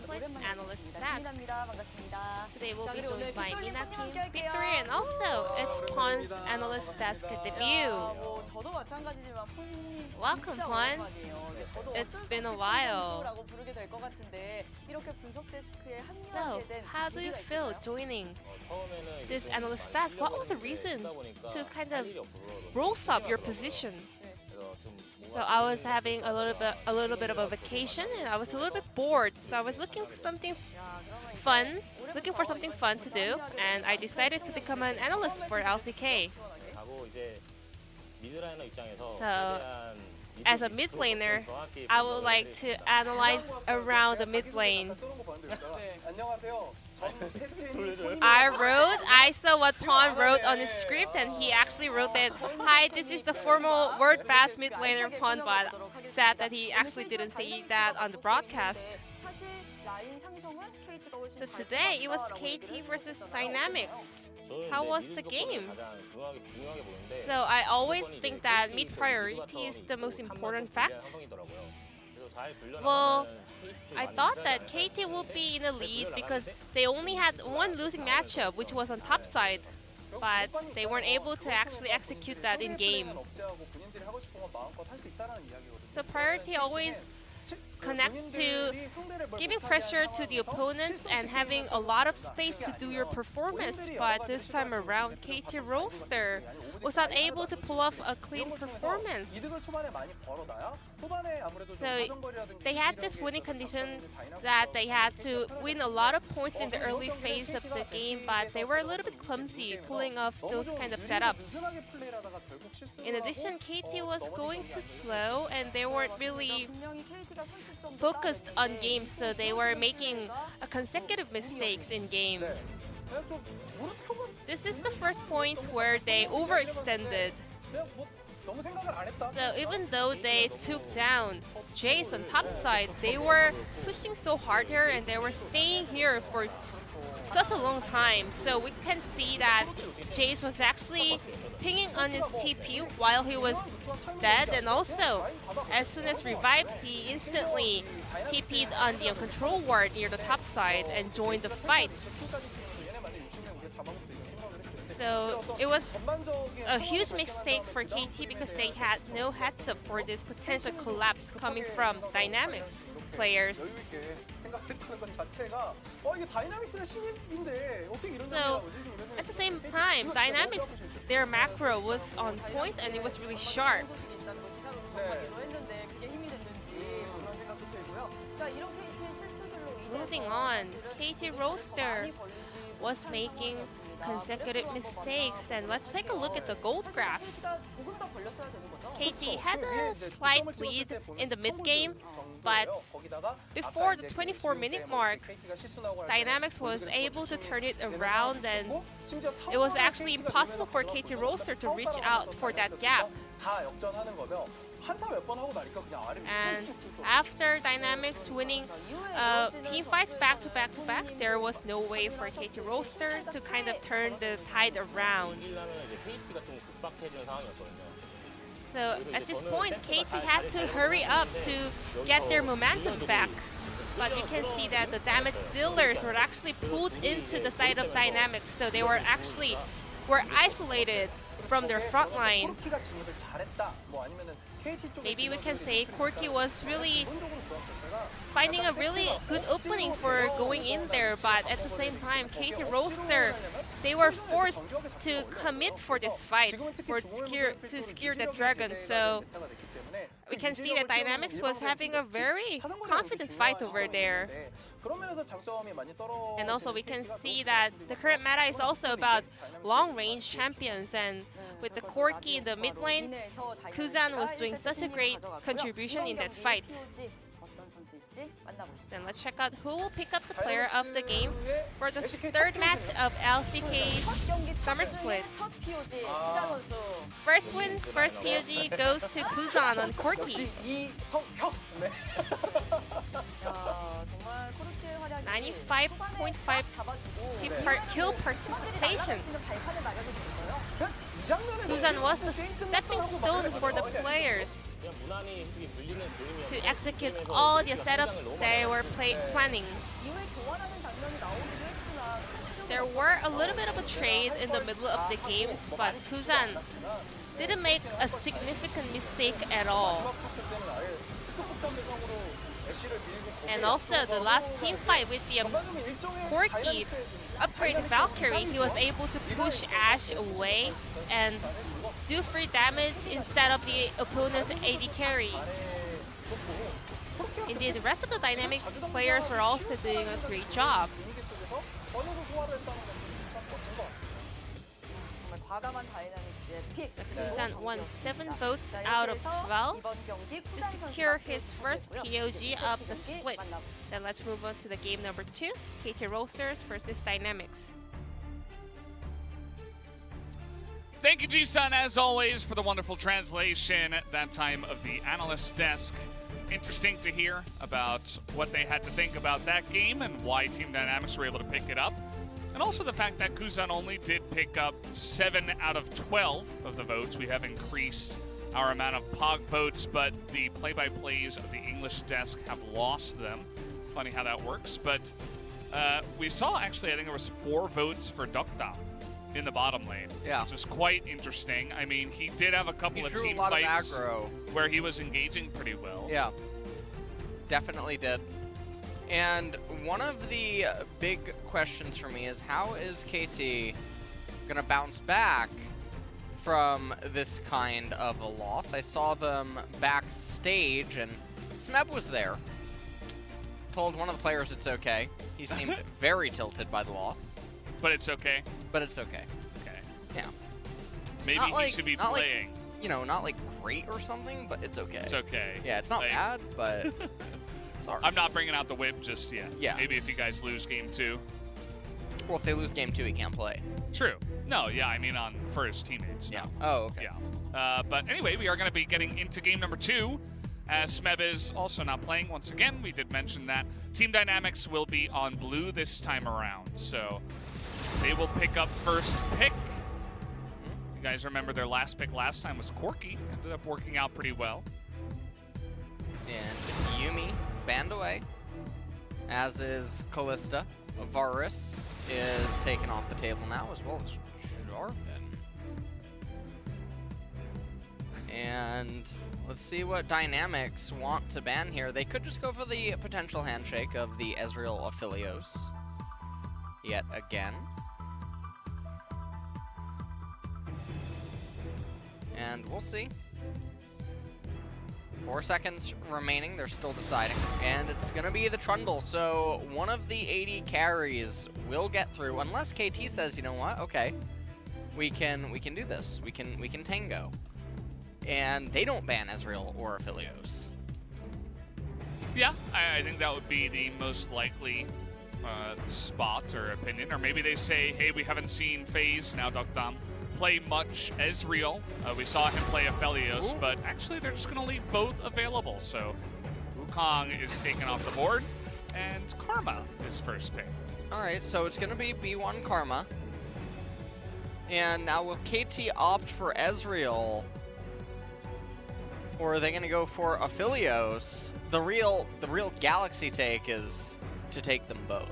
Split Analyst Stats. Today we'll be joined by Mina Kim, Victory, and also it's Pon's Analyst Stats debut. Welcome, Pon. It's been a while. So, how do you feel joining this Analyst Stats? What was the reason to kind of roast up your position? So I was having a little bit of a vacation, and I was a little bit bored. So I was looking for something fun to do, and I decided to become an analyst for LCK. So as a mid laner, I would like to analyze around the mid lane. I saw what Pon wrote on his script, and he actually wrote that, "Hi, this is the formal world best mid laner Pon," but sad that he actually didn't say that on the broadcast. So today it was KT versus Dynamics. How was the game? So I always think that mid priority is the most important fact. Well, I thought that KT would be in the lead because they only had one losing matchup, which was on top side, but they weren't able to actually execute that in game. So priority always connects to giving pressure to the opponents and having a lot of space to do your performance, but this time around KT Rolster was not able to pull off a clean performance. So they had this winning condition that they had to win a lot of points in the early phase of the game, but they were a little bit clumsy pulling off those kind of setups. In addition, KT was going too slow and they weren't really focused on games, so they were making consecutive mistakes in game. This is the first point where they overextended. So even though they took down Jace on top side, they were pushing so hard here and they were staying here for such a long time. So we can see that Jace was actually pinging on his TP while he was dead, and also as soon as revived, he instantly TP'd on the control ward near the top side and joined the fight. So it was a huge mistake for KT because they had no heads up for this potential collapse coming from Dynamics players. So at the same time, Dynamics, their macro was on point and it was really sharp. Moving on, KT Rolster was making consecutive mistakes, and let's take a look at the gold graph. KT had a slight lead in the mid game, but before the 24-minute mark, Dynamics was able to turn it around, and it was actually impossible for KT Rolster to reach out for that gap. And after Dynamics winning team fights back to back, there was no way for KT Rolster to kind of turn the tide around. So at this point, KT had to hurry up to get their momentum back. But we can see that the damage dealers were actually pulled into the side of Dynamics, so they were isolated from their front line. Maybe we can say Corki was really finding a really good opening for going in there, but at the same time, KT Rolster, they were forced to commit for this fight, to scare the dragon. So we can see that Dynamics was having a very confident fight over there. And also we can see that the current meta is also about long-range champions, and with the Corki in the mid lane, Kuzan was doing such a great contribution in that fight. Then let's check out who will pick up the player of the game for the third match of LCK Summer Split. First win, first POG goes to Kuzan on Corki. 95.5 kill participation. Kuzan was the stepping stone for the players. to execute all the setups they were planning. There were a little bit of a trade in the middle of the games, but Kuzan didn't make a significant mistake at all. And also the last team fight with the Corki upgraded Valkyrie, he was able to push Ashe away and do free damage instead of the opponent's AD carry. Indeed, the rest of the Dynamics players were also doing a great job. Kuzan won 7 votes out of 12 to secure his first POG of the split. Then let's move on to the game number 2, KT Rolsters versus Dynamics. Thank you, Ji-san, as always, for the wonderful translation at that time of the analyst desk. Interesting to hear about what they had to think about that game and why Team Dynamics were able to pick it up. And also the fact that Kuzan only did pick up 7 out of 12 of the votes. We have increased our amount of POG votes, but the play-by-plays of the English desk have lost them. Funny how that works. But we saw, actually, I think there was 4 votes for Dokdam in the bottom lane, which is quite interesting. I mean, he did have a couple of team fights where he was engaging pretty well. Yeah, definitely did. And one of the big questions for me is, how is KT going to bounce back from this kind of a loss? I saw them backstage, and Smeb was there. Told one of the players it's okay. He seemed very tilted by the loss. But it's okay? But it's okay. Okay. Yeah. Maybe he should be playing. Like, you know, not like great or something, but it's okay. It's okay. Yeah, it's not bad, but... Sorry. I'm not bringing out the whip just yet. Yeah. Maybe if you guys lose game 2. Well, if they lose game 2, he can't play. True. No, yeah, I mean for his teammates. Yeah. No. Oh, okay. Yeah. But anyway, we are going to be getting into game number 2, as Smeb is also not playing once again. We did mention that Team Dynamics will be on blue this time around, so they will pick up first pick. You guys remember their last pick last time was Corki. Ended up working out pretty well. And Yumi banned away, as is Callista. Varus is taken off the table now, as well as Jarvan. And let's see what Dynamics want to ban here. They could just go for the potential handshake of the Ezreal Aphelios yet again. And we'll see. 4 seconds remaining, they're still deciding. And it's gonna be the Trundle, so one of the AD carries will get through, unless KT says, you know what, okay, we can do this. We can tango. And they don't ban Ezreal or Aphelios. Yeah, I think that would be the most likely spot or opinion. Or maybe they say, hey, we haven't seen FaZe, now Dokdam, play much Ezreal. We saw him play Aphelios, but actually they're just going to leave both available. So Wukong is taken off the board, and Karma is first picked. All right, so it's going to be B1 Karma. And now will KT opt for Ezreal? Or are they going to go for Aphelios? The real Galaxy take is to take them both.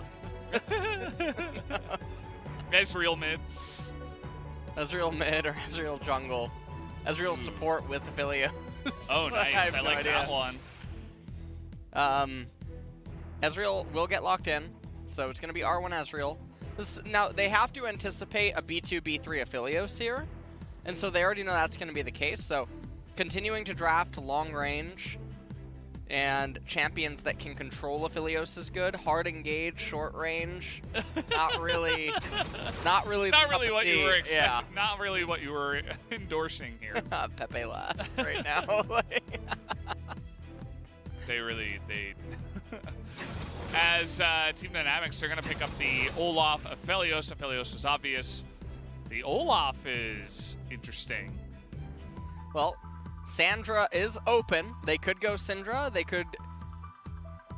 Ezreal mid. Ezreal mid or Ezreal jungle. Ezreal support with Aphelios. Oh, nice. I like that one. Ezreal will get locked in, so it's going to be R1 Ezreal. Now, they have to anticipate a B2, B3 Aphelios here, and so they already know that's going to be the case, so continuing to draft long range and champions that can control Aphelios is good. Hard engage, short range, not really what you were expecting. Yeah. Not really what you were endorsing here. Pepe laugh right now. they as Team Dynamics, they're going to pick up the Olaf Aphelios. Aphelios is obvious. The Olaf is interesting. Well, Sandra is open. They could go Syndra. They could,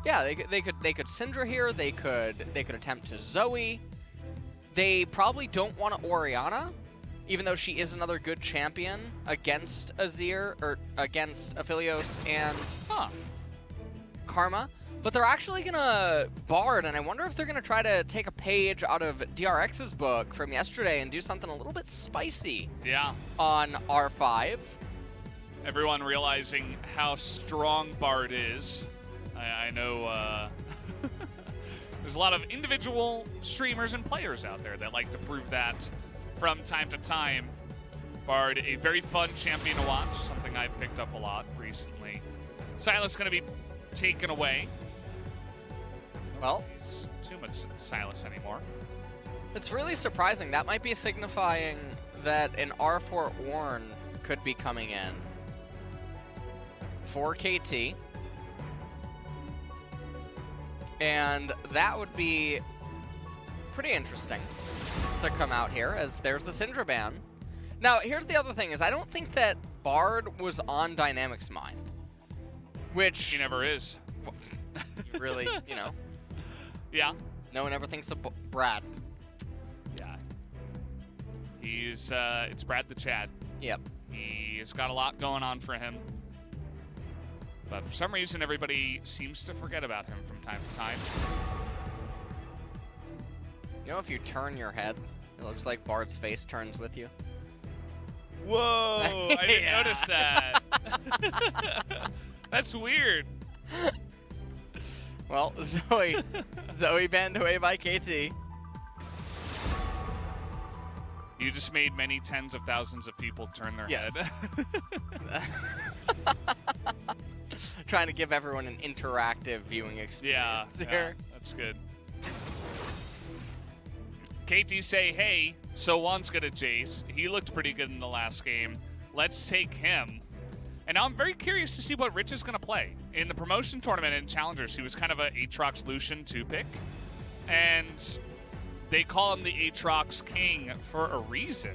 yeah, they could Syndra here. They could attempt to Zoe. They probably don't want to Orianna, even though she is another good champion against Azir, or against Aphelios and Karma. But they're actually going to Bard, and I wonder if they're going to try to take a page out of DRX's book from yesterday and do something a little bit spicy on R5. Everyone realizing how strong Bard is. I know there's a lot of individual streamers and players out there that like to prove that from time to time. Bard, a very fun champion to watch, something I've picked up a lot recently. Silas going to be taken away. Well, he's too much Silas anymore. It's really surprising. That might be signifying that an R4 Ornn could be coming in for KT. And that would be pretty interesting to come out here, as there's the Syndra ban. Now, here's the other thing, is I don't think that Bard was on Dynamic's mind. Which... He never is. Really, you know. Yeah. No one ever thinks of Brad. Yeah. He's, it's Brad the Chad. Yep. He's got a lot going on for him. But for some reason, everybody seems to forget about him from time to time. You know, if you turn your head, it looks like Bard's face turns with you. Whoa! I didn't notice that. That's weird. Well, Zoe banned away by KT. You just made many tens of thousands of people turn their head. Trying to give everyone an interactive viewing experience there. Yeah, that's good. KT say, hey, so one's good at Jace. He looked pretty good in the last game. Let's take him. And now I'm very curious to see what Rich is going to play. In the promotion tournament in Challengers, he was kind of a Aatrox Lucian 2-pick. And they call him the Aatrox King for a reason.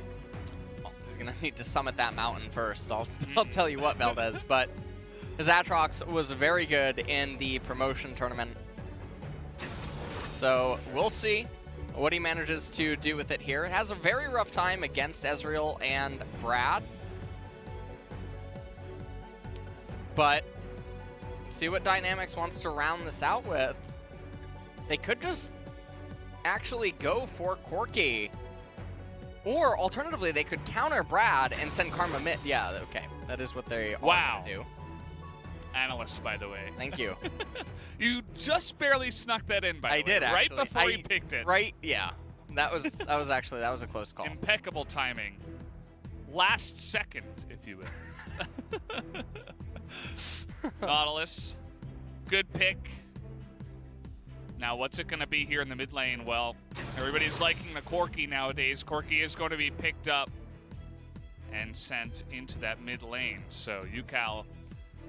Well, he's going to need to summit that mountain first. I'll tell you what, Valdez. But his Aatrox was very good in the promotion tournament. So we'll see what he manages to do with it here. It has a very rough time against Ezreal and Brad. But see what Dynamics wants to round this out with. They could just actually go for Corki. Or alternatively, they could counter Brad and send Karma mid. Yeah, okay. That is what they want to do. Analyst, by the way. Thank you. You just barely snuck that in, by the way. I did, actually. Right before you picked it. Right, yeah. That was a close call. Impeccable timing. Last second, if you will. Nautilus, good pick. Now, what's it going to be here in the mid lane? Well, everybody's liking the Corki nowadays. Corki is going to be picked up and sent into that mid lane. So, Yukal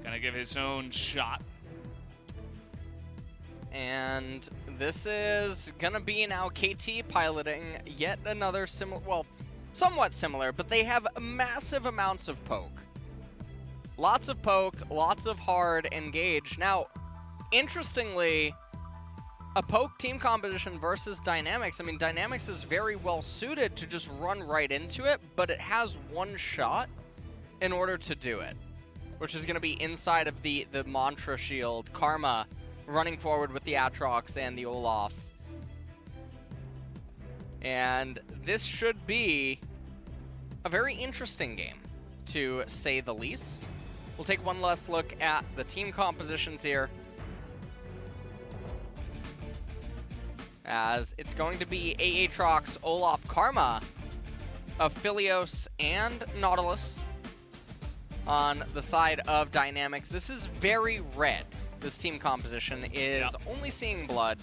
going to give his own shot. And this is going to be now KT piloting yet another similar, well, somewhat similar, but they have massive amounts of poke. Lots of poke, lots of hard engage. Now, interestingly, a poke team competition versus Dynamics. I mean, Dynamics is very well suited to just run right into it, but it has one shot in order to do it, which is going to be inside of the Mantra Shield. Karma running forward with the Aatrox and the Olaf. And this should be a very interesting game, to say the least. We'll take one last look at the team compositions here, as it's going to be Aatrox, Olaf, Karma, Aphelios, and Nautilus on the side of Dynamics. This is very red. This team composition is only seeing blood.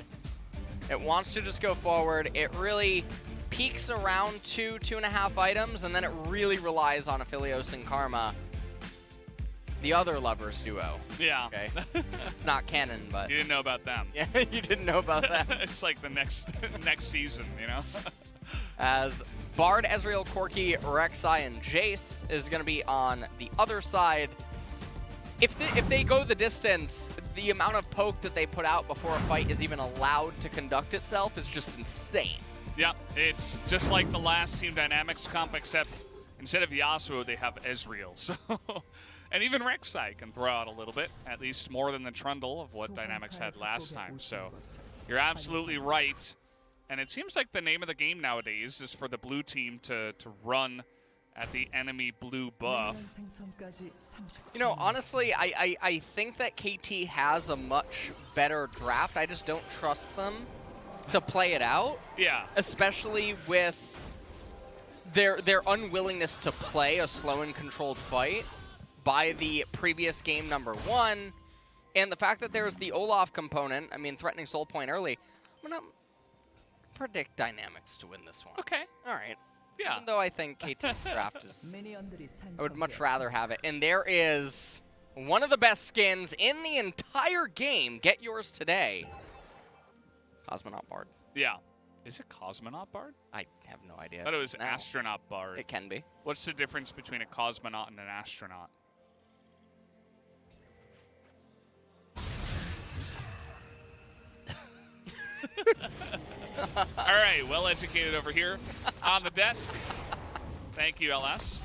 It wants to just go forward. It really peaks around 2.5 items, and then it really relies on Aphelios and Karma, the other lovers duo. Yeah. Okay. It's not canon, but you didn't know about them. Yeah, you didn't know about that. It's like the next season, you know. As Bard, Ezreal, Corki, Rek'Sai, and Jace is going to be on the other side. If they go the distance, the amount of poke that they put out before a fight is even allowed to conduct itself is just insane. Yeah, it's just like the last Team Dynamics comp, except instead of Yasuo, they have Ezreal. So, and even Rek'Sai can throw out a little bit, at least more than the Trundle of what Dynamics had last time. So, you're absolutely right. And it seems like the name of the game nowadays is for the blue team to run at the enemy blue buff. You know, honestly, I think that KT has a much better draft. I just don't trust them to play it out. Yeah. Especially with their unwillingness to play a slow and controlled fight by the previous game #1, and the fact that there's the Olaf component, I mean, threatening soul point early. I'm going to predict Dynamics to win this one. Okay. All right. Yeah. Even though I think KT's draft is... I would much rather have it. And there is one of the best skins in the entire game. Get yours today. Cosmonaut Bard. Yeah. Is it Cosmonaut Bard? I have no idea. I thought it was No. Astronaut Bard. It can be. What's the difference between a Cosmonaut and an Astronaut? All right, well educated over here on the desk. Thank you, LS.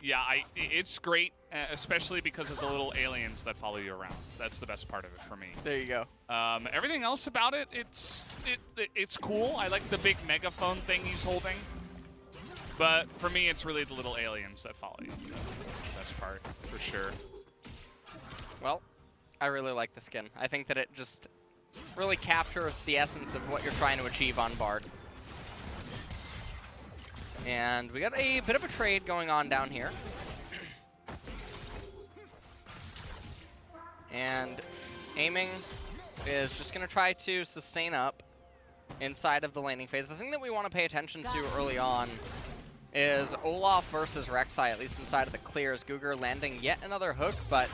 Yeah, it's great, especially because of the little aliens that follow you around. That's the best part of it for me. There you go. Everything else about it, it's cool. I like the big megaphone thing he's holding. But for me, it's really the little aliens that follow you. That's the best part, for sure. Well, I really like the skin. I think that it just really captures the essence of what you're trying to achieve on Bard. And we got a bit of a trade going on down here. And aiming is just going to try to sustain up inside of the laning phase. The thing that we want to pay attention to early on is Olaf versus Rek'Sai, at least inside of the clears. Gugur landing yet another hook, but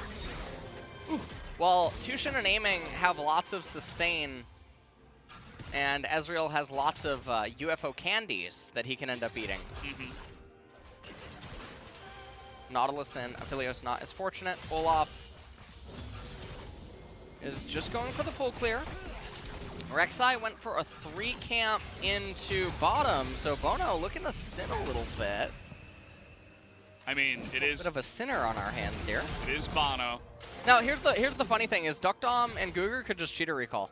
while Tushin and aiming have lots of sustain, and Ezreal has lots of UFO candies that he can end up eating. Nautilus and Aphelios not as fortunate. Olaf is just going for the full clear. Rek'Sai went for a 3 camp into bottom, so Bono looking to sin a little bit. I mean, it is A bit of a sinner on our hands here. It is Bono. Now, here's the funny thing is Duck Dom and Gugur could just cheat a recall.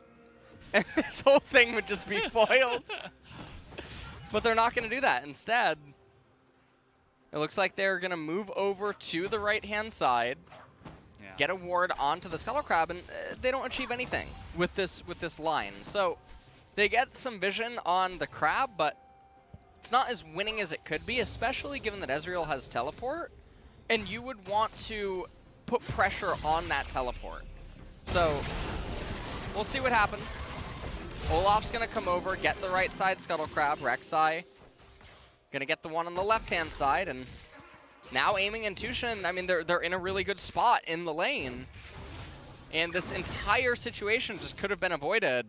And this whole thing would just be foiled. But they're not going to do that. Instead, it looks like they're going to move over to the right-hand side, get a ward onto the Skull Crab, and they don't achieve anything with this line. So they get some vision on the Crab, but it's not as winning as it could be, especially given that Ezreal has teleport, and you would want to put pressure on that teleport. So we'll see what happens. Olaf's going to come over, get the right side Scuttle Crab. Rek'Sai going to get the one on the left-hand side, and now aiming and Tushin, I mean, they're in a really good spot in the lane. And this entire situation just could have been avoided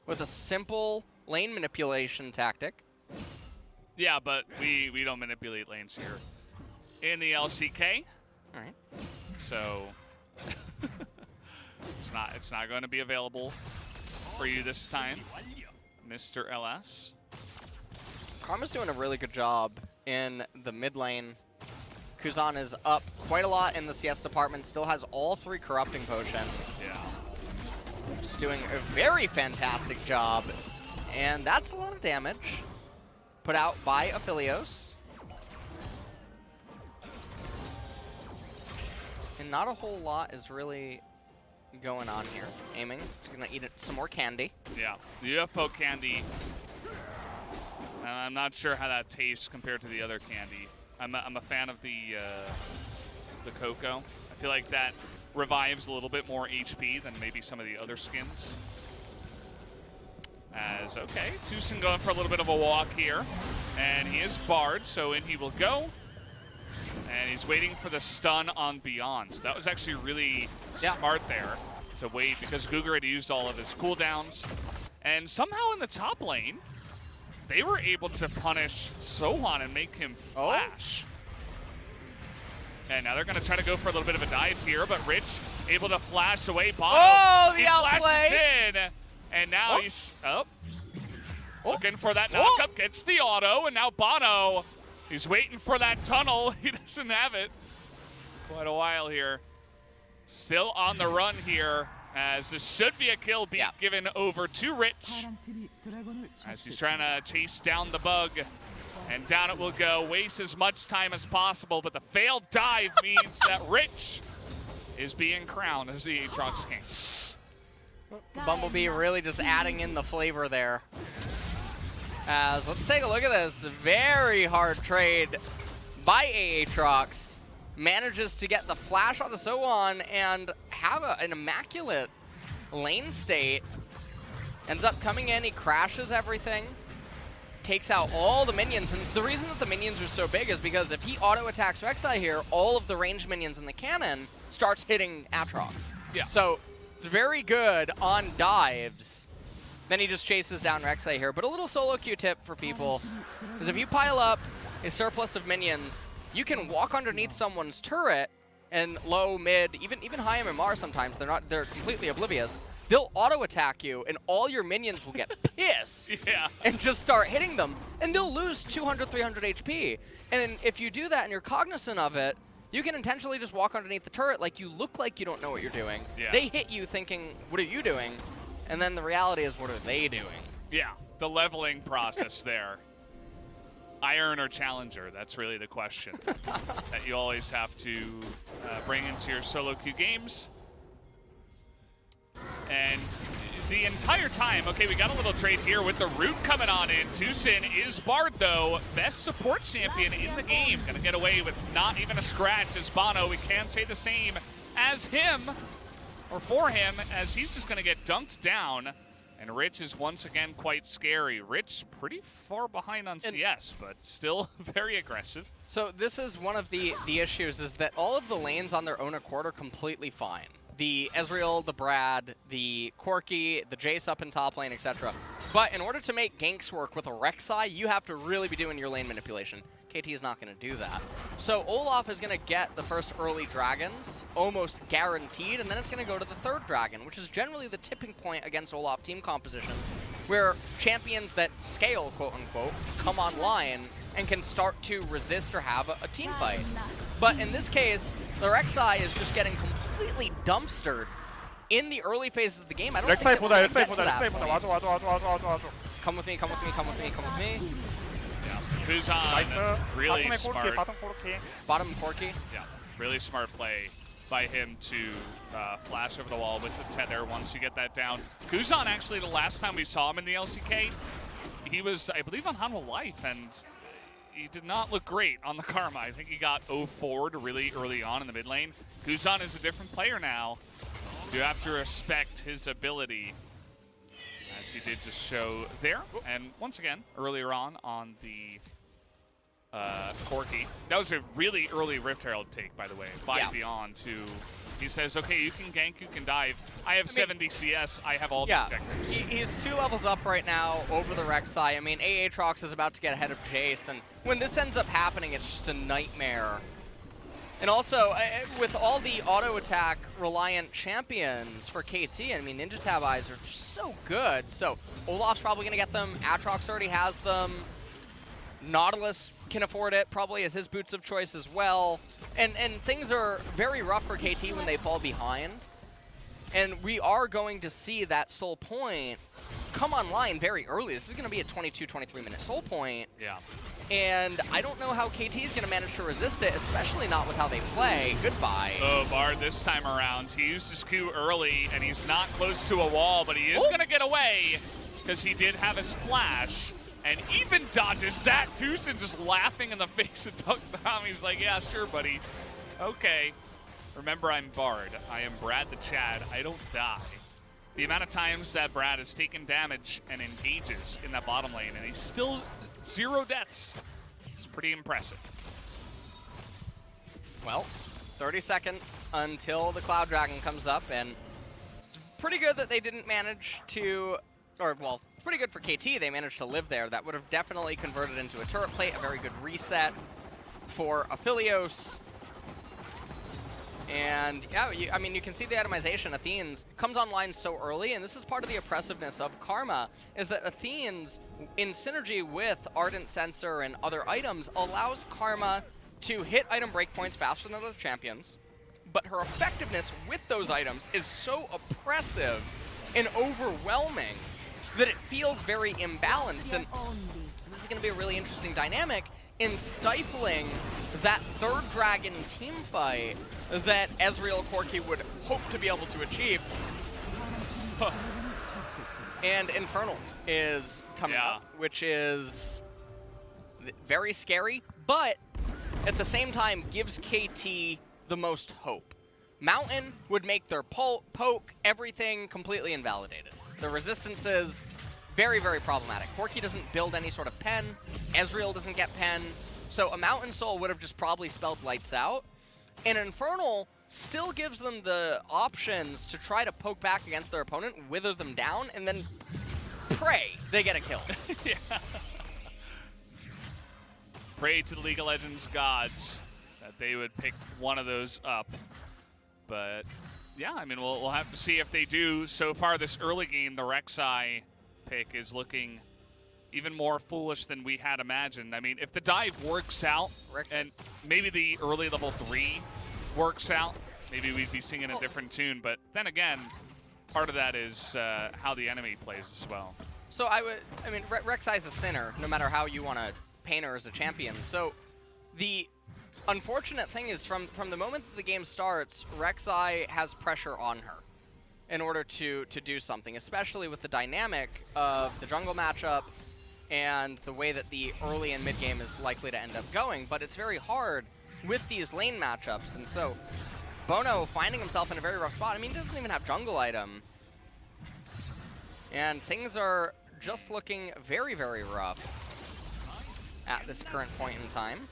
with a simple lane manipulation tactic. Yeah, but we don't manipulate lanes here in the LCK. All right. So it's not going to be available for you this time, Mr. LS. Karma's doing a really good job in the mid lane. Kuzan is up quite a lot in the CS department, still has all 3 corrupting potions. Yeah. Just doing a very fantastic job. And that's a lot of damage put out by Aphelios. And not a whole lot is really going on here. Aiming, just gonna eat some more candy. Yeah, the UFO candy. I'm not sure how that tastes compared to the other candy. I'm a fan of the Cocoa. I feel like that revives a little bit more HP than maybe some of the other skins. As, okay, Tucson going for a little bit of a walk here. And he is barred, so in he will go. And he's waiting for the stun on Beyond. So that was actually really smart there to wait, because Gugur had used all of his cooldowns. And somehow in the top lane, they were able to punish Sohan and make him flash. And now they're going to try to go for a little bit of a dive here, but Rich able to flash away. Bono, Oh, the he outplay! flashes in, and now he's... Oh. Looking for that knockup, gets the auto, and now Bono, he's waiting for that tunnel. He doesn't have it. Quite a while here. Still on the run here, as this should be a kill being given over to Rich, as he's trying to chase down the bug. And down it will go, waste as much time as possible, but the failed dive means that Rich is being crowned as the Aatrox King. Bumblebee really just adding in the flavor there. As let's take a look at this. Very hard trade by Aatrox. Manages to get the flash onto So-On and have an immaculate lane state. Ends up coming in, he crashes everything. Takes out all the minions, and the reason that the minions are so big is because if he auto-attacks Rek'Sai here, all of the ranged minions in the cannon starts hitting Aatrox. Yeah. So it's very good on dives. Then he just chases down Rek'Sai here. But a little solo Q tip for people is if you pile up a surplus of minions, you can walk underneath someone's turret and low, mid, even high MMR sometimes. They're completely oblivious. They'll auto-attack you, and all your minions will get pissed and just start hitting them, and they'll lose 200, 300 HP. And if you do that and you're cognizant of it, you can intentionally just walk underneath the turret like you look like you don't know what you're doing. Yeah. They hit you thinking, what are you doing? And then the reality is, what are they doing? Yeah, the leveling process there. Iron or Challenger, that's really the question that you always have to bring into your solo queue games. And the entire time, okay, we got a little trade here with the root coming on in. Tucson is Bard, though. Best support champion in the game. Gonna get away with not even a scratch as Bono. We can say the same as him, or for him, as he's just gonna get dunked down. And Rich is once again quite scary. Rich pretty far behind on CS, but still very aggressive. So this is one of the issues, is that all of the lanes on their own accord are completely fine. The Ezreal, the Brad, the Corki, the Jace up in top lane, etc. But in order to make ganks work with a Rek'Sai, you have to really be doing your lane manipulation. KT is not going to do that. So Olaf is going to get the first early dragons, almost guaranteed, and then it's going to go to the third dragon, which is generally the tipping point against Olaf team compositions, where champions that scale, quote-unquote, come online and can start to resist or have a team fight. But in this case, the Rek'Sai is just getting completely dumpstered in the early phases of the game. I don't think that we're gonna get to that point. Come with me, come with me, come with me, come with me. Who's on? Really smart. Bottom Corki. Yeah, really smart play by him to flash over the wall with the tether once you get that down. Kuzan, actually, the last time we saw him in the LCK, he was, I believe, on Hanwha Life, and he did not look great on the Karma. I think he got 0-4'd really early on in the mid lane. Kuzan is a different player now. You have to respect his ability, as he did just show there. And once again, earlier on the Corki. That was a really early Rift Herald take, by the way, by Beyond to... He says, okay, you can gank, you can dive. I have 70 CS, I have all the objectives. He's 2 levels up right now over the Rek'Sai. I mean, Aatrox is about to get ahead of Jace, and when this ends up happening, it's just a nightmare. And also, with all the auto-attack reliant champions for KT, I mean, Ninja Tab Eyes are just so good. So Olaf's probably going to get them. Aatrox already has them. Nautilus can afford it, probably as his boots of choice as well. And things are very rough for KT when they fall behind. And we are going to see that soul point come online very early. This is going to be a 22, 23-minute soul point. Yeah. And I don't know how KT is going to manage to resist it, especially not with how they play. Goodbye. Oh, Bard this time around. He used his Q early, and he's not close to a wall, but he is going to get away because he did have his flash. And even dodges that. Tucson just laughing in the face of Doug Baum. He's like, yeah, sure, buddy. Okay. Remember, I'm Bard. I am Brad the Chad. I don't die. The amount of times that Brad has taken damage and engages in that bottom lane, and he's still 0 deaths. It's pretty impressive. Well, 30 seconds until the Cloud Dragon comes up, and pretty good that they didn't manage to, or well, pretty good for KT, they managed to live there. That would have definitely converted into a turret plate, a very good reset for Aphelios. And yeah, I mean, you can see the atomization. Athene's comes online so early, and this is part of the oppressiveness of Karma, is that Athene's, in synergy with Ardent Sensor and other items, allows Karma to hit item breakpoints faster than other champions, but her effectiveness with those items is so oppressive and overwhelming that it feels very imbalanced, and this is going to be a really interesting dynamic in stifling that third dragon team fight that Ezreal Corki would hope to be able to achieve. And Infernal is coming up, which is very scary, but at the same time gives KT the most hope. Mountain would make their poke, everything completely invalidated. The resistances, very, very problematic. Corki doesn't build any sort of pen. Ezreal doesn't get pen. So a Mountain Soul would have just probably spelled lights out. And Infernal still gives them the options to try to poke back against their opponent, wither them down, and then pray they get a kill. Yeah. Pray to the League of Legends gods that they would pick one of those up. But yeah, I mean, we'll have to see if they do. So far this early game, the Rek'Sai pick is looking even more foolish than we had imagined. I mean, if the dive works out, and maybe the early level 3 works out, maybe we'd be singing a different tune. But then again, part of that is how the enemy plays as well. So I mean, Rek'Sai's a sinner, no matter how you want to paint her as a champion. So the unfortunate thing is, from the moment that the game starts, Rek'Sai has pressure on her in order to do something, especially with the dynamic of the jungle matchup and the way that the early and mid game is likely to end up going. But it's very hard with these lane matchups, and so Bono finding himself in a very rough spot. I mean, he doesn't even have jungle item, and things are just looking very, very rough at this current point in time.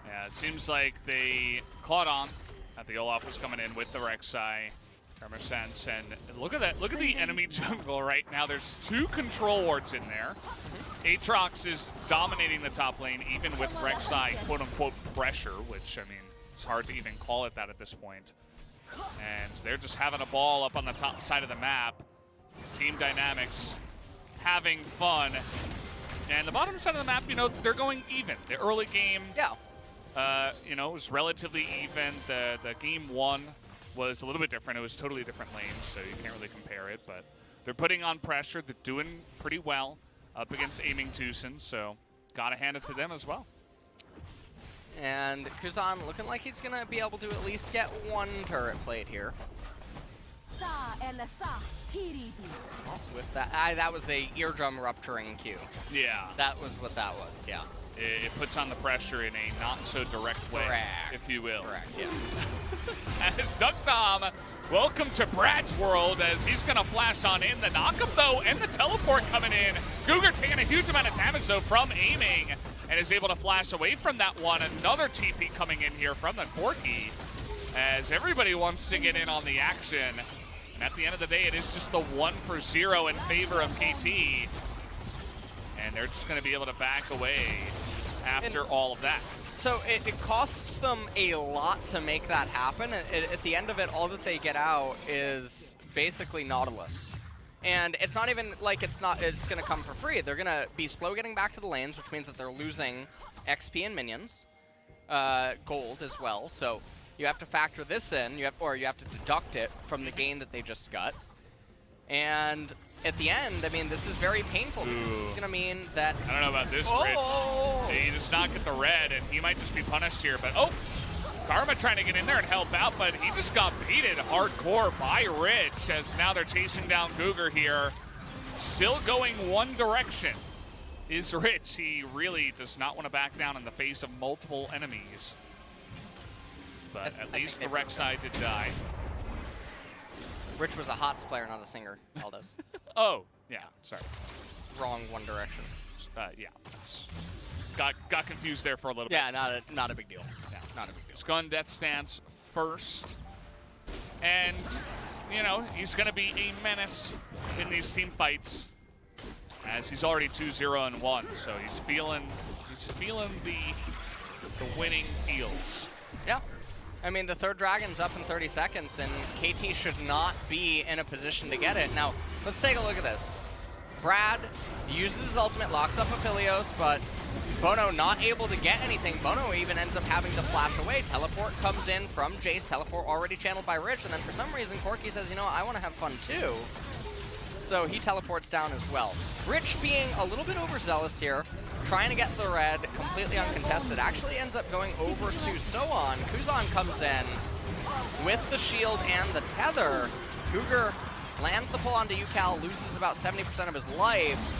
Yeah, it seems like they caught on that the Olaf was coming in with the Rek'Sai from a sense, and look at that. Look at the enemy jungle right now. There's 2 control wards in there. Aatrox is dominating the top lane, even with Rek'Sai quote-unquote pressure, which, I mean, it's hard to even call it that at this point. And they're just having a ball up on the top side of the map. Team dynamics having fun. And the bottom side of the map, you know, they're going even. The early game, you know, was relatively even. The game 1 was a little bit different. It was totally different lanes, so you can't really compare it. But they're putting on pressure. They're doing pretty well up against aiming Tucson, so gotta hand it to them as well. And Kuzan looking like he's gonna be able to at least get 1 turret plate here. With that, that was a eardrum rupturing cue. Yeah. That was what that was, yeah. It puts on the pressure in a not-so-direct way, if you will. Correct, yeah. As Duckthom, welcome to Brad's world, as he's going to flash on in. The knock-up, though, and the teleport coming in. Cougar taking a huge amount of damage, though, from aiming, and is able to flash away from that one. Another TP coming in here from the Corki, as everybody wants to get in on the action. And at the end of the day, it is just the 1-for-0 in favor of KT. And they're just going to be able to back away after all of that. So it costs them a lot to make that happen. At the end of it, all that they get out is basically Nautilus. And it's not even like it's going to come for free. They're going to be slow getting back to the lanes, which means that they're losing XP and minions, gold as well. So you have to factor this in, you have to deduct it from the gain that they just got. And at the end, I mean, this is very painful. It's going to mean that... I don't know about this, Rich. He does not get the red, and he might just be punished here. But, oh, Karma trying to get in there and help out, but he just got baited hardcore by Rich, as now they're chasing down Cougar here. Still going one direction is Rich. He really does not want to back down in the face of multiple enemies. But at least the Rek'Sai did die. Rich was a HOTS player, not a singer, Aldos. Oh, yeah, sorry. Wrong One Direction. Yeah. Got confused there for a little bit. Yeah, not a big deal. Yeah, not a big deal. Skun Death Stance first. And, you know, he's going to be a menace in these team fights, as he's already 2-0-1, so he's feeling the winning feels. Yeah. I mean, the third dragon's up in 30 seconds, and KT should not be in a position to get it. Now, let's take a look at this. Brad uses his ultimate, locks up Aphelios, but Bono not able to get anything. Bono even ends up having to flash away. Teleport comes in from Jace, teleport already channeled by Rich, and then for some reason, Corki says, you know what, I want to have fun too. So he teleports down as well. Rich being a little bit overzealous here, trying to get the red, completely uncontested, actually ends up going over to Soan. Kuzan comes in with the shield and the tether. Cougar lands the pull onto UCal, loses about 70% of his life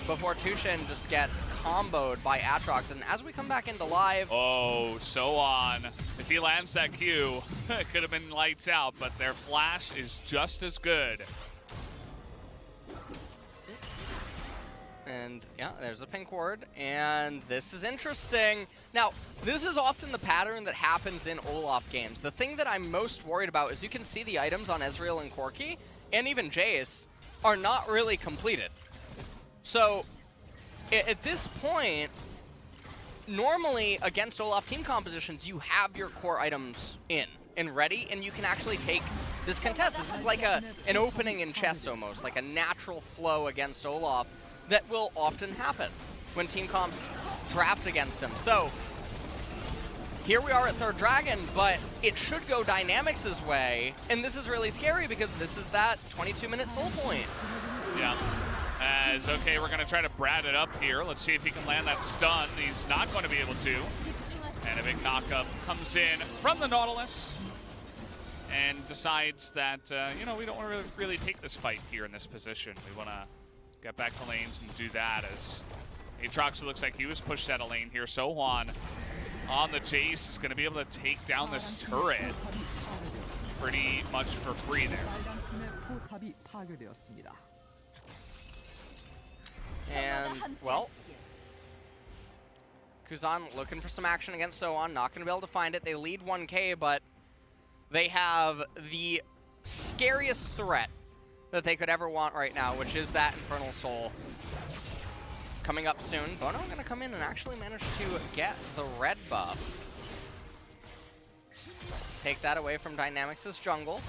before Tushin just gets comboed by Aatrox. And as we come back into live... Oh, Soan. If he lands that Q, it could have been lights out, but their flash is just as good. And yeah, there's a pink ward, and this is interesting. Now, this is often the pattern that happens in Olaf games. The thing that I'm most worried about is you can see the items on Ezreal and Corki, and even Jace, are not really completed. So, at this point, normally against Olaf team compositions, you have your core items in and ready, and you can actually take this contest. This is like an opening in chess almost, like a natural flow against Olaf that will often happen when team comps draft against him. So, here we are at third dragon, but it should go Dynamics' way, and this is really scary because this is that 22-minute soul point. Yeah. As, okay, we're going to try to Brad it up here. Let's see if he can land that stun. He's not going to be able to. And a big knockup comes in from the Nautilus and decides that, you know, we don't want to really take this fight here in this position. We want to get back to lanes and do that, as Aatrox looks like he was pushed out of lane here. Sohan on the Jace is going to be able to take down this turret pretty much for free there. And, well, Kuzan looking for some action against Sohan, not going to be able to find it. They lead 1K, but they have the scariest threat that they could ever want right now, which is that Infernal Soul coming up soon. Bono going to come in and actually manage to get the red buff. Take that away from Dynamics' jungle.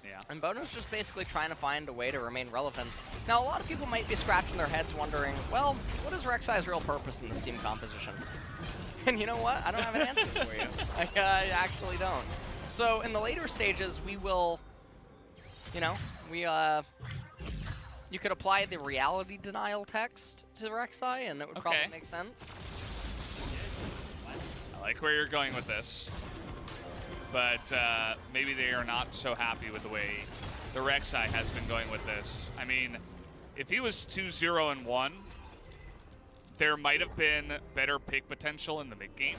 Yeah. And Bono's just basically trying to find a way to remain relevant. Now, a lot of people might be scratching their heads wondering, well, what is Rek'Sai's real purpose in this team composition? And you know what? I don't have an answer for you. I actually don't. So in the later stages, we will, you know, you could apply the reality denial text to Rek'Sai, and that would probably make sense. I like where you're going with this. But maybe they are not so happy with the way the Rek'Sai has been going with this. I mean, if he was 2-0-1, there might have been better pick potential in the mid-game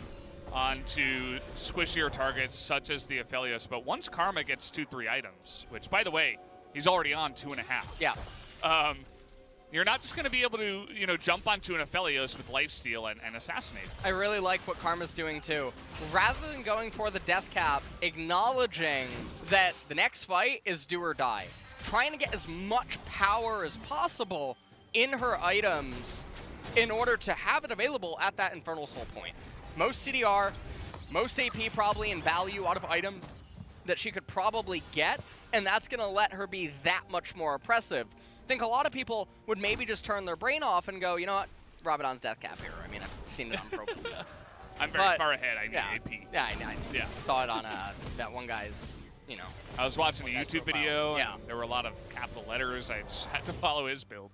onto squishier targets such as the Aphelios. But once Karma gets 2-3 items, which, by the way, he's already on 2.5. Yeah. You're not just going to be able to, you know, jump onto an Aphelios with lifesteal and assassinate him. I really like what Karma's doing too. Rather than going for the death cap, acknowledging that the next fight is do or die. Trying to get as much power as possible in her items in order to have it available at that Infernal Soul point. Most CDR, most AP probably in value out of items that she could probably get, and that's going to let her be that much more oppressive. I think a lot of people would maybe just turn their brain off and go, you know what, Rabadon's death cap here. I mean, I've seen it on Pro Pool. I'm very far ahead. I need AP. Yeah, I saw it on that one guy's, you know. I was watching a YouTube video, yeah. And there were a lot of capital letters. I just had to follow his build.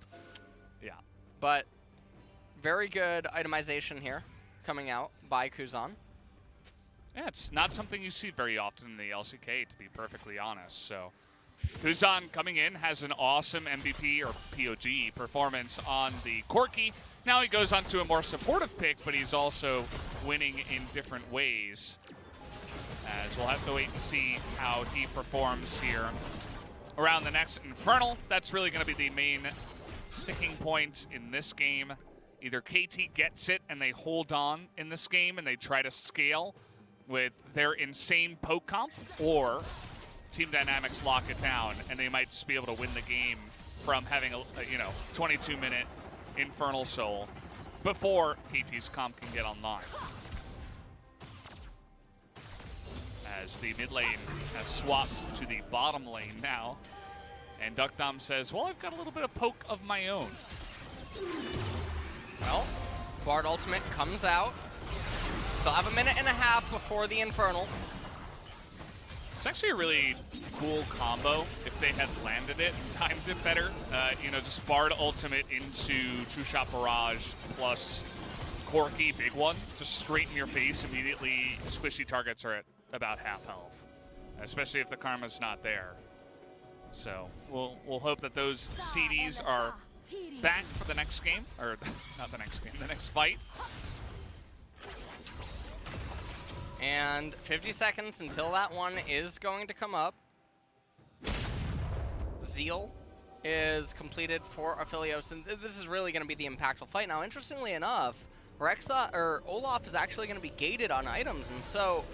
Yeah. But very good itemization here coming out by Kuzan. Yeah, it's not something you see very often in the LCK, to be perfectly honest. So Kuzan coming in has an awesome MVP or POG performance on the Corki. Now he goes on to a more supportive pick, but he's also winning in different ways. As we'll have to wait and see how he performs here around the next Infernal. That's really going to be the main sticking point in this game. Either KT gets it and they hold on in this game and they try to scale with their insane poke comp, or Team Dynamics lock it down and they might just be able to win the game from having a 22-minute Infernal Soul before KT's comp can get online. as the mid lane has swapped to the bottom lane now. And Duckdom says, well, I've got a little bit of poke of my own. Well, Bard ultimate comes out. Still have a minute and a half before the Infernal. It's actually a really cool combo if they had landed it, timed it better. You know, just Bard ultimate into two-shot barrage plus Corki big one, just straight in your face immediately. Squishy targets are at about half health, especially if the karma's not there. So we'll hope that those CDs are back for the next game, or not the next game, the next fight. And 50 seconds until that one is going to come up. Zeal is completed for Aphelios, and this is really going to be the impactful fight. Now, interestingly enough, Olaf is actually going to be gated on items, and so,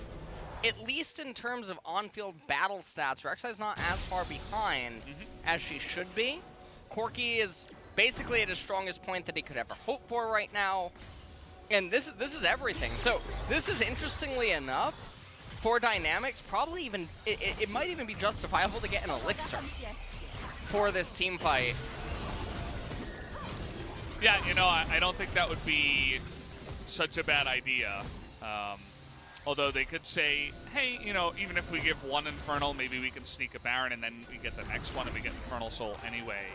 at least in terms of on-field battle stats, Rek'Sai is not as far behind as she should be. Corki is basically at his strongest point that he could ever hope for right now. And this is everything. So this is, interestingly enough, for Dynamics, probably even, it might even be justifiable to get an elixir for this team fight. Yeah, you know, I don't think that would be such a bad idea. Although they could say, hey, you know, even if we give one Infernal, maybe we can sneak a Baron and then we get the next one and we get Infernal Soul anyway.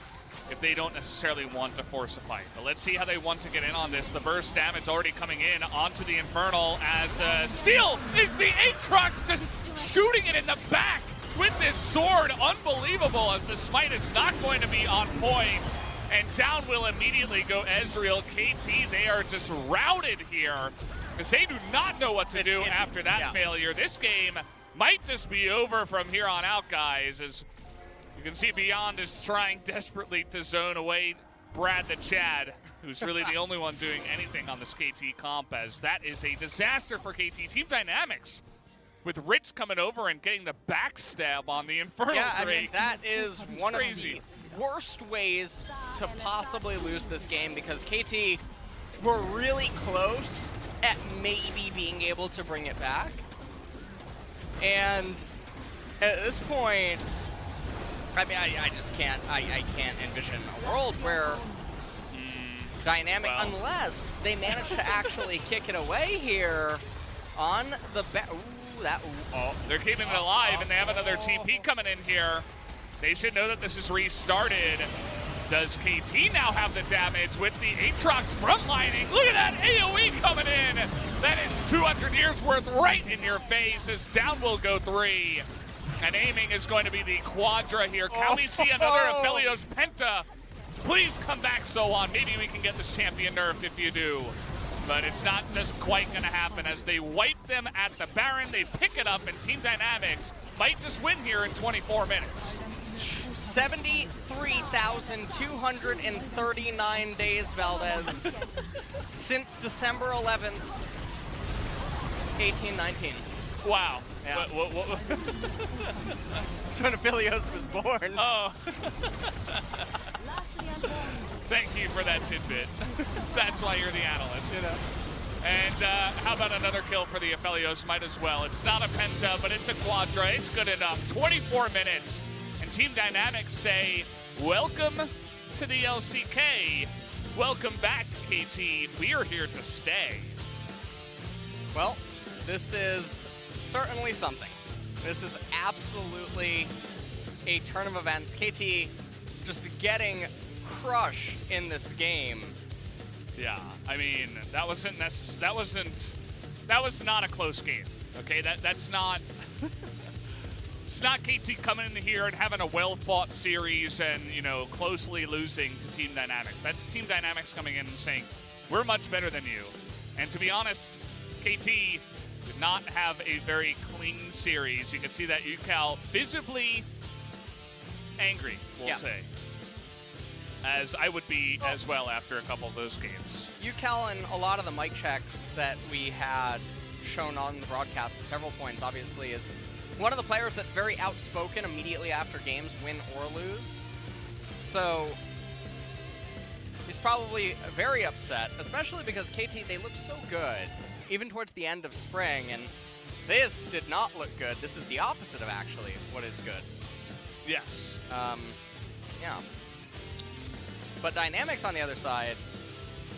If they don't necessarily want to force a fight. But let's see how they want to get in on this. The burst damage already coming in onto the Infernal as the steal is the Aatrox just shooting it in the back with this sword. Unbelievable, as the smite is not going to be on point. And down will immediately go Ezreal. KT, they are just routed here because they do not know what to do after that failure. This game might just be over from here on out, guys, as you can see Beyond is trying desperately to zone away Brad the Chad, who's really the only one doing anything on this KT comp, as that is a disaster for KT. Team Dynamics, with Ritz coming over and getting the backstab on the Infernal Drake. I mean, that is one of the worst ways to possibly lose this game, because KT were really close at maybe being able to bring it back. And at this point, I mean, I just can't, I can't envision a world where Dynamic, unless they manage to actually kick it away here on the back. Oh, they're keeping it alive, and they have another TP coming in here. They should know that this is restarted. Does KT now have the damage with the Aatrox frontlining? Look at that AoE coming in. That is 200 years worth right in your face, as down will go 3. And aiming is going to be the Quadra here. Can we see another Aphelios Penta? Please come back, so on. Maybe we can get this champion nerfed if you do. But it's not just quite going to happen, as they wipe them at the Baron. They pick it up, and Team Dynamics might just win here in 24 minutes. 73,239 days, Valdez, since December 11th, 1819. Wow. Yeah. That's when Aphelios was born. Oh. Thank you for that tidbit. That's why you're the analyst. You know. And how about another kill for the Aphelios? Might as well. It's not a Penta, but it's a Quadra. It's good enough. 24 minutes. And Team Dynamics say, welcome to the LCK. Welcome back, KT. We are here to stay. Well, this is certainly something. This is absolutely a turn of events. KT just getting crushed in this game. Yeah, I mean, that was not a close game. Okay, that's not. It's not KT coming in here and having a well-fought series and, you know, closely losing to Team Dynamics. That's Team Dynamics coming in and saying, we're much better than you. And to be honest, KT did not have a very clean series. You can see that UCal visibly angry, we'll say. As I would be as well after a couple of those games. UCal and a lot of the mic checks that we had shown on the broadcast at several points, obviously, is one of the players that's very outspoken immediately after games, win or lose. So he's probably very upset, especially because KT, they looked so good, even towards the end of spring. And This did not look good. This is the opposite of actually what is good. Yes. Yeah. But Dynamics on the other side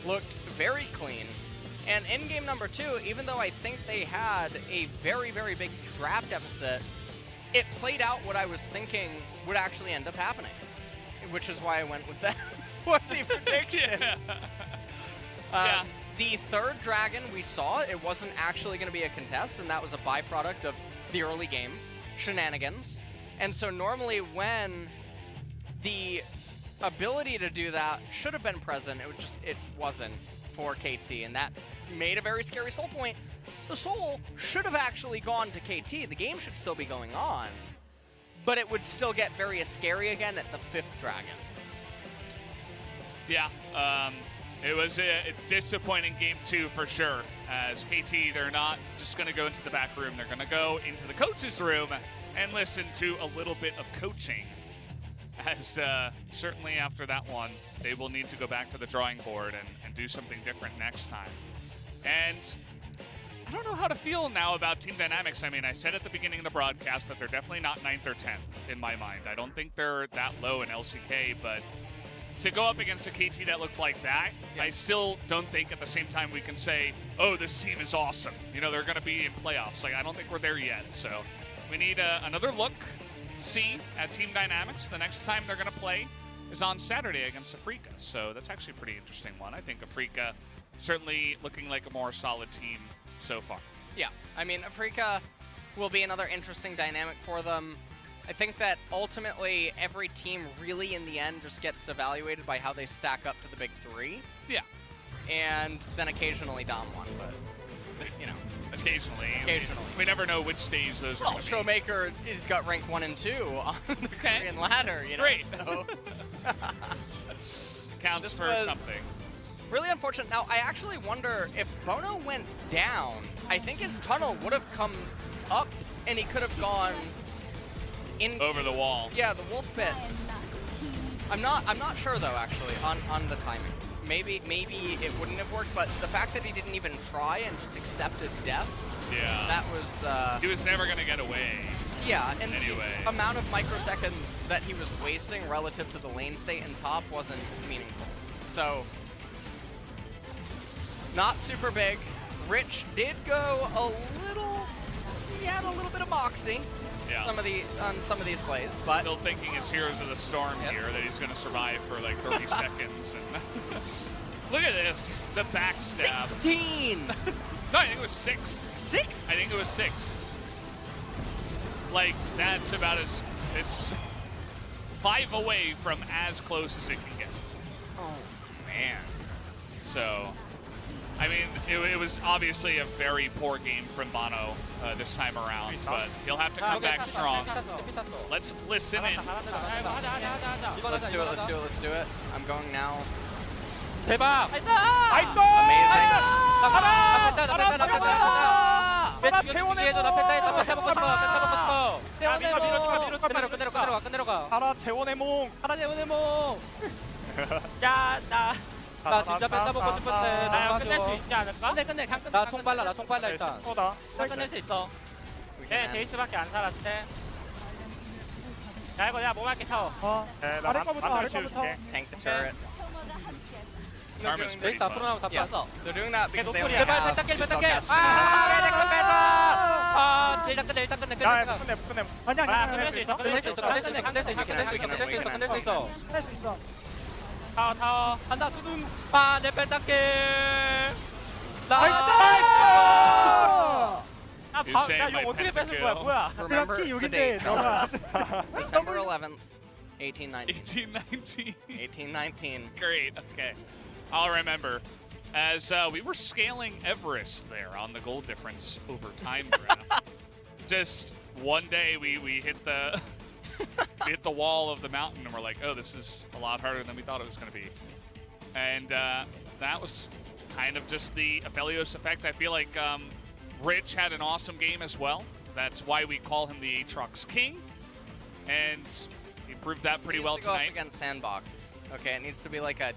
looked very clean. And in game number 2, even though I think they had a very, very big draft deficit, it played out what I was thinking would actually end up happening. Which is why I went with that for the prediction. Yeah. The third dragon we saw, it wasn't actually going to be a contest, and that was a byproduct of the early game shenanigans. And so normally when the ability to do that should have been present, it wasn't for KT, and that made a very scary soul point. The soul should have actually gone to KT. The game should still be going on, but it would still get very scary again at the 5th dragon. Yeah, it was a disappointing game 2 for sure. As KT, they're not just going to go into the back room. They're going to go into the coach's room and listen to a little bit of coaching. As certainly after that one, they will need to go back to the drawing board and do something different next time. And I don't know how to feel now about Team Dynamics. I mean, I said at the beginning of the broadcast that they're definitely not 9th or 10th in my mind. I don't think they're that low in LCK, but to go up against a KT that looked like that, I still don't think at the same time we can say, oh, this team is awesome. You know, they're going to be in playoffs. Like, I don't think we're there yet. So we need another look, see, at Team Dynamics. The next time they're going to play is on Saturday against Africa. So that's actually a pretty interesting one. I think Africa certainly looking like a more solid team so far. Yeah, I mean, Africa will be another interesting dynamic for them. I think that ultimately every team really in the end just gets evaluated by how they stack up to the big 3. Yeah. And then occasionally Dom 1, but, you know. Occasionally. We never know which stage those are going to be. Showmaker has got rank 1 and 2 on the Korean ladder, you know. Great. So. Counts This for was something. Really unfortunate. Now, I actually wonder if Bono went down, I think his tunnel would have come up and he could have gone in over the wall. Yeah, the wolf pit. I'm not sure though actually on the timing. Maybe it wouldn't have worked, but the fact that he didn't even try and just accepted death. Yeah. That was he was never gonna get away. Yeah, and anyway, the amount of microseconds that he was wasting relative to the lane state and top wasn't meaningful. So not super big. Rich did go he had a little bit of moxie. Yeah. On some of these plays, but still thinking it's Heroes of the Storm here, that he's going to survive for like 30 seconds. And look at this, the backstab. 16! No, I think it was 6. 6? I think it was 6. Like, that's about it's 5 away from as close as it can get. Oh, man. So, I mean, it was obviously a very poor game from Bono this time around, but he'll have to come back strong. Let's listen in. Let's do it. I'm going now. 대박! Amazing. 하나 재원의 몽! 야, 나 진짜 펜타 먹고 싶은데 나 끝낼 수 있지 않을까? 끝내 나 총 발라 일단 나 끝낼 수 있어. 네, 제이스밖에 안 살았대. 야, 이거 내가 몸할게 타워. 아래 거부터 Tank the turret. Karma's pretty 제이스 앞으로 나오면 다 Yeah. 뺐어. They're doing that because they only 제발 have 펜타킬 2 펜타킬. spellcasts. 내 컴퓨터. 일단 끝내. 끝내. 아니야, 끝낼 수 있어. 끝낼 수 있어. 타워. 간다, 수둥. 내 펜타킬. You say my pentakill. Remember the date. December 11th, 1819. 1819. 1819. Great, okay. I'll remember. As we were scaling Everest there on the gold difference over time, just one day we hit the hit the wall of the mountain and we're like, oh, this is a lot harder than we thought it was going to be. And that was kind of just the Aphelios effect. I feel like Rich had an awesome game as well. That's why we call him the Aatrox King. And he proved that pretty well to go tonight. Up against Sandbox. Okay, it needs to be like a...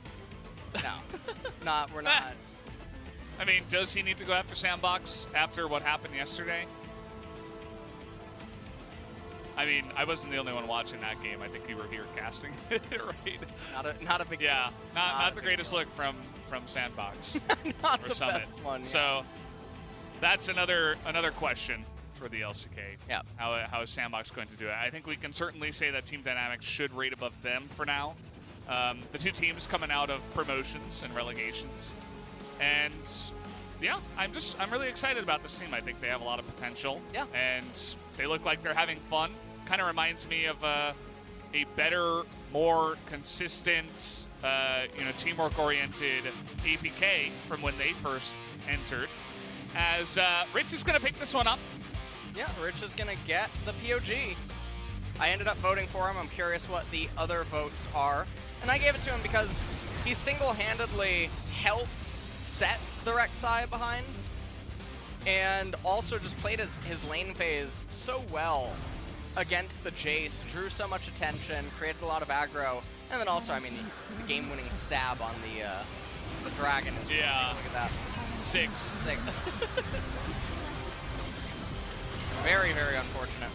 No. We're not. I mean, does he need to go after Sandbox after what happened yesterday? I mean, I wasn't the only one watching that game. I think you were here casting it, right? Not a big Yeah, not the greatest look from Sandbox not or the Summit. best one. Yeah. So that's another question for the LCK. Yeah. How is Sandbox going to do it? I think we can certainly say that Team Dynamics should rate above them for now. The two teams coming out of promotions and relegations, and yeah, I'm really excited about this team. I think they have a lot of potential. Yeah. And they look like they're having fun. Kind of reminds me of a better, more consistent, teamwork-oriented APK from when they first entered. As Rich is going to pick this one up. Yeah, Rich is going to get the POG. I ended up voting for him. I'm curious what the other votes are. And I gave it to him because he single-handedly helped set the Rek'Sai behind, and also just played his lane phase so well against the Jace, drew so much attention, created a lot of aggro, and then also, I mean, the game-winning stab on the dragon is yeah. Look at that. 6. Very, very unfortunate.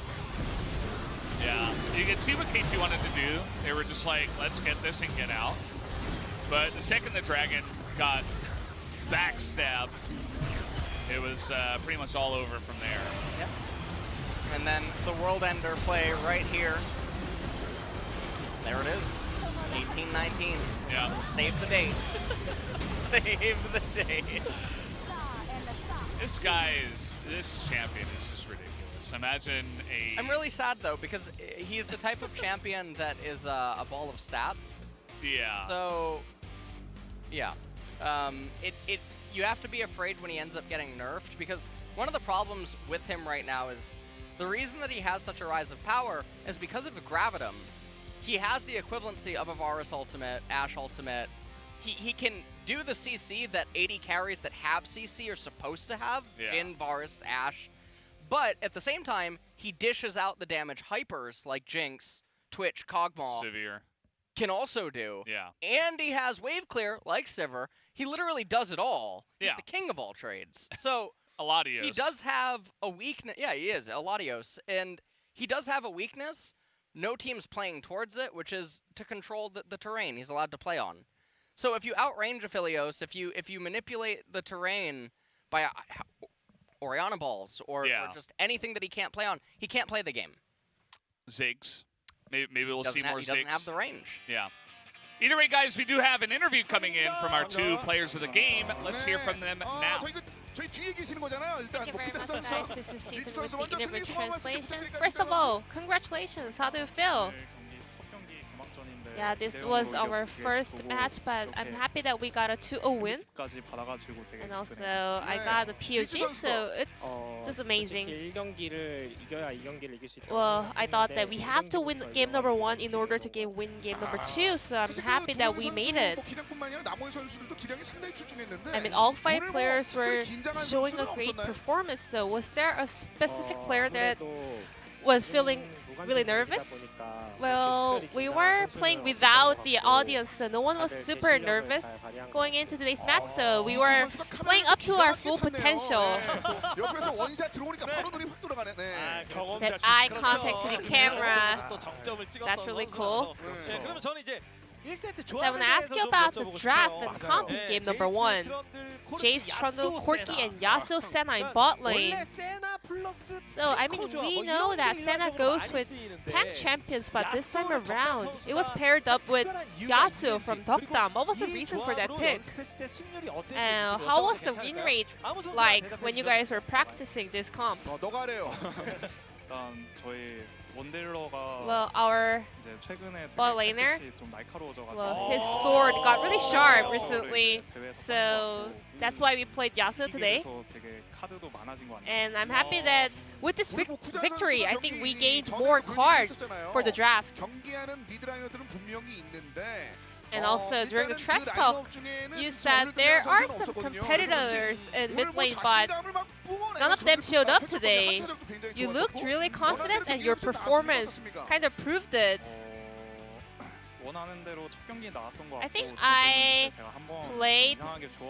Yeah, you can see what KT wanted to do. They were just like, let's get this and get out. But the second the dragon got backstabbed, it was pretty much all over from there. Yep. And then the World Ender play right here. There it is. 18-19. Yeah. Save the date. Save the date. This champion is just ridiculous. Imagine I'm really sad though, because he's the type of champion that is a ball of stats. Yeah. So, yeah. You have to be afraid when he ends up getting nerfed, because one of the problems with him right now is the reason that he has such a rise of power is because of Gravitum. He has the equivalency of a Varus ultimate, Ashe ultimate. He can do the CC that 80 carries that have CC are supposed to have, Jhin, Varus, Ashe. But at the same time, he dishes out the damage hypers like Jinx, Twitch, Kog'Maw Severe can also do. Yeah. And he has wave clear like Sivir. He literally does it all. He's the king of all trades. So Aladios. He does have a weakness. Yeah, he is Aladios, and he does have a weakness. No team's playing towards it, which is to control the terrain he's allowed to play on. So if you outrange Aphelios, if you manipulate the terrain by Orianna balls or just anything that he can't play on, he can't play the game. Ziggs. Maybe we'll see more Ziggs. He doesn't have the range. Yeah. Either way, guys, we do have an interview coming in from our two players of the game. Let's hear from them now. Thank you very much, guys. This is Season with the English translation. First of all, congratulations. How do you feel? Yeah, this was our first match, but I'm happy that we got a 2-0 win. And also, I got a POG, so it's just amazing. Well, I thought that we have to win game number 1 in order to win game number 2, so I'm happy that we made it. I mean, all 5 players were showing a great performance, so was there a specific player that was feeling really nervous? Well, we were playing without the audience, so no one was super nervous going into today's match, so we were playing up to our full potential. That eye contact to the camera, that's really cool. So I want to ask you about the draft and comp in game number 1. Jace, Trundle, Corki, and Yasuo, Senna in bot lane. So, I mean, we know that Senna goes with tank champions, but this time around, it was paired up with Yasuo from Dokdam. What was the reason for that pick? And how was the win rate like when you guys were practicing this comp? Well, our bot laner, well, his sword got really sharp recently, so that's why we played Yasuo today. And I'm happy that with this victory, I think we gained more cards for the draft. And also, during the trash talk, you said there are some competitors in mid lane, but none of them showed up today. You looked really confident, and your performance kind of proved it. I think I played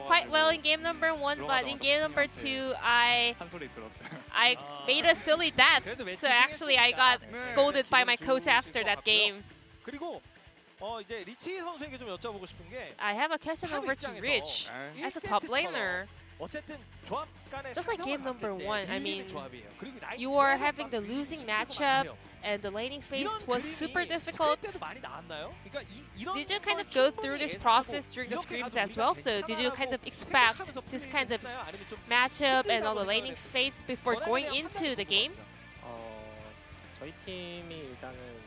quite well in game number 1, but in game number 2, I made a silly death. So actually, I got scolded by my coach after that game. 그리고 이제 리치 선수에게 좀 여쭤보고 싶은 게 I have a question over to Rich as a top laner. 어쨌든 조합 간의 Just like game number 1, I mean, 조합이에요. 그리고 you are having the losing matchup, and the laning phase was super difficult. 많이 나왔나요? 그러니까 이런 Did you kind of go through this process during the scrims as well? So did you kind of expect this kind of matchup and all the laning phase before going into the game? 저희 팀이 일단은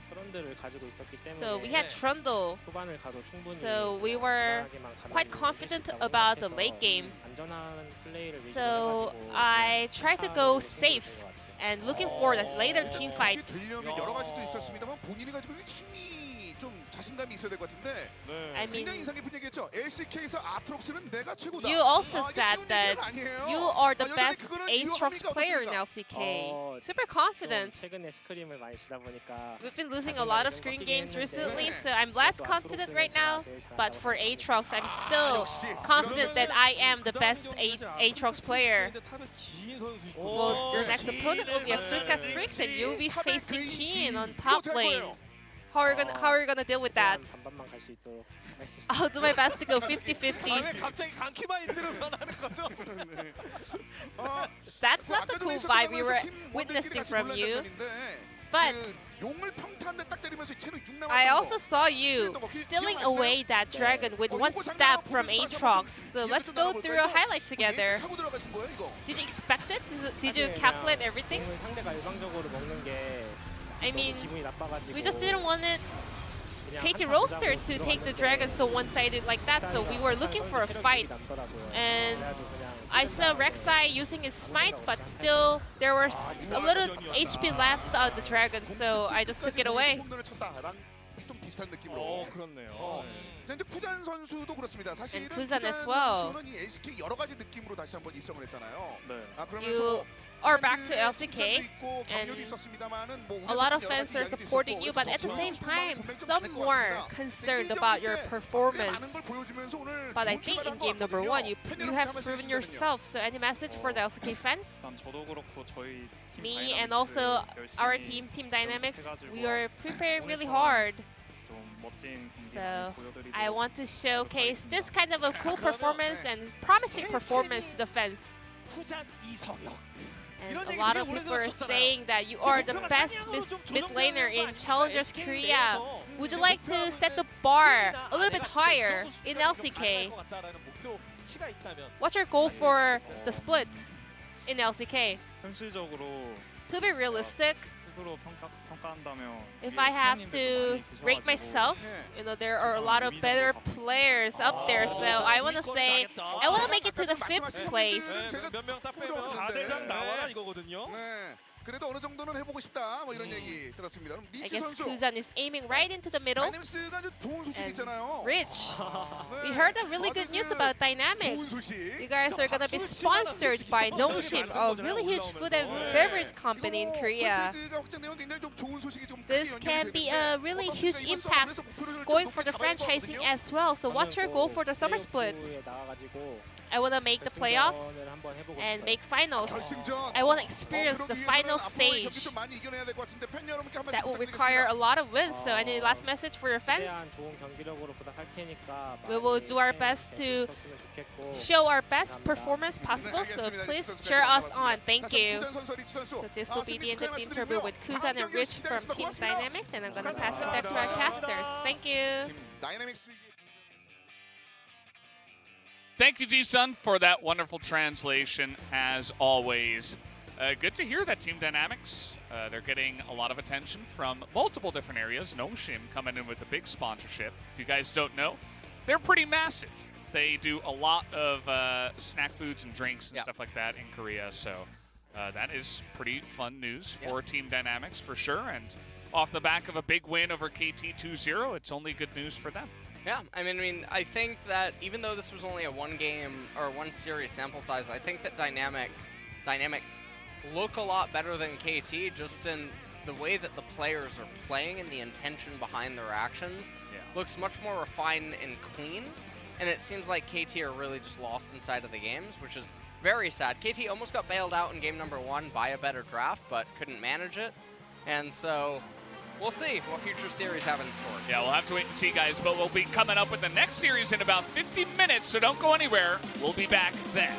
트런드를 가지고 있었기 때문에 So we had Trundle, 초반을 가도 충분히 so we were quite confident about the late game. 안전한 플레이를 So I tried to go safe and looking for the later team fights. 들려면 여러 가지도 있었습니다만 본인이 가지고 있는 힘이 좀 자신감이 있어야 될 것 같은데 I mean, 굉장히 인상 깊은 얘기했죠. LCK에서 아트록스는 내가 최고다. you also 이게 said 쉬운 that 얘기는 아니에요. you are the 여전히 best 그거는 Aatrox 이유합니까 player in 어떻습니까? LCK. Super confident. 최근에 스크림을 많이 치다 보니까 We've been losing a lot of screen games recently, so I'm less confident right now. But for Aatrox, I'm still confident that I am the best Aatrox player. Well, your next opponent will be Africa Freaks, and you'll be facing Keen on top lane. How are you gonna deal with that? 반반만 갈 수 있도록 하겠습니다. I'll do my best to go 50-50. 왜 갑자기 강키만 있는 변하는 거죠? That's not the cool vibe we were witnessing from you. But 용을 평타한데 딱 때리면서 체력 6 남았던 I 거. also saw you stealing away that dragon with one step from Aatrox. So let's go through a highlight together. 하고 들어가신 거예요, 이거? Did you expect it? Did you calculate everything? 공을 상대가 일방적으로 먹는 게 I mean, 기분이 나빠가지고 we just didn't want it. 그냥 KT 한타 Rolster 보자고 to 들어갔는데 take the dragon so one-sided like that, so we were looking for a 체력이 fight. 남더라고요. And 그래가지고 그냥 I saw Rek'Sai using his smite, but still there was a little HP left on the dragon, so I just took it away. 홈런을 쳤다랑 좀 비슷한 느낌으로. 그렇네요. 자, 이제 쿠잔 선수도 그렇습니다. 사실은 And Kuzan as 쿠잔 well. 선수는 이 LCK 여러 가지 느낌으로 다시 한번 입성을 했잖아요. 네. 아, You are back to LCK, and a lot of fans are supporting you, but at the same time, some more concerned about your performance. But I think in game number 1, you have proven yourself. So any message for the LCK fans? Me and also our team, Team Dynamics, we are preparing really hard. So I want to showcase this kind of a cool performance and promising performance to the fans. And a lot of people are saying that you are the best mid laner in Challengers Korea. Would you like to set the bar a little bit higher in LCK? What's your goal for the split in LCK? To be realistic, if I have to rate myself, you know, there are a lot of better players up there, so I want to say I want to make it to the 5th place. 몇명 딱 빼면 4대장 나와라 이거거든요. 그래도 어느 정도는 해보고 싶다 뭐 이런 얘기 들었습니다. 그럼 I 리치 guess 선수 Kuzan is aiming right into the middle. 다이내믹스가 아주 좋은 소식 And 있잖아요. Rich, 네. we heard a really good news about 좋은 Dynamics. 소식. You guys are gonna be sponsored by Nongshim, a really huge food and beverage company in Korea. 프랜차이즈가 확장되면 굉장히 좀 좋은 소식이 좀 This 크게 can 연결이 be 되는데 a really 어떤 huge 선수가 impact 있어? 목표를 좀 going 높게 for the 잡아야 franchising 되거든요. as well. So what's your goal for the summer split? I want to make the playoffs and make finals. 결승전. I want to experience 그러기 the 위해서는 final 앞으로의 stage. 경기 좀 많이 이겨내야 될 것 같은데 팬 여러분께 한 말씀 That will require a 부탁드리겠습니다. lot of wins. So any last message for your fans? 좋은 경기력으로 부탁할 테니까 We will do our best to show our best performance possible. So please cheer us on. Thank you. 쿠잔 선수, 리치 선수. So this will be the end of the interview with Kuzan and Rich from Team Dynamics, and I'm gonna pass it back to our casters. Thank you. 팀 다이내믹스 Thank you, G-Sun, for that wonderful translation, as always. Good to hear that Team Dynamics, they're getting a lot of attention from multiple different areas. Nongshim coming in with a big sponsorship. If you guys don't know, they're pretty massive. They do a lot of snack foods and drinks and stuff like that in Korea. So that is pretty fun news for Team Dynamics for sure. And off the back of a big win over KT 2-0, it's only good news for them. Yeah, I mean, I think that even though this was only a one series sample size, I think that Dynamics look a lot better than KT just in the way that the players are playing and the intention behind their actions. looks much more refined and clean. And it seems like KT are really just lost inside of the games, which is very sad. KT almost got bailed out in game number 1 by a better draft, but couldn't manage it. And so we'll see what future series have in store. Yeah, we'll have to wait and see, guys, but we'll be coming up with the next series in about 50 minutes, so don't go anywhere. We'll be back then.